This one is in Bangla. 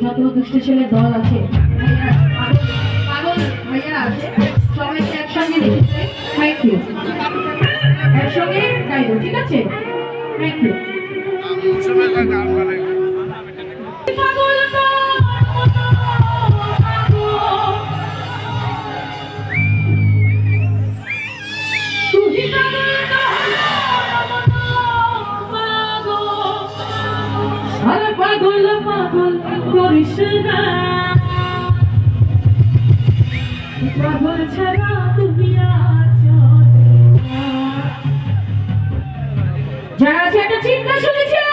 যত দুষ্ট ছেলের দল আছে, পাগল ভাইয়া আছে, সবাইকে একসঙ্গে রেখেছে। থ্যাংক ইউ, একসঙ্গে গাইব, ঠিক আছে? Thank you. পাগল পাগল করিস না, পাগল ছাড়া তুমি যারা আছে একটা চিন্তা শুনেছে।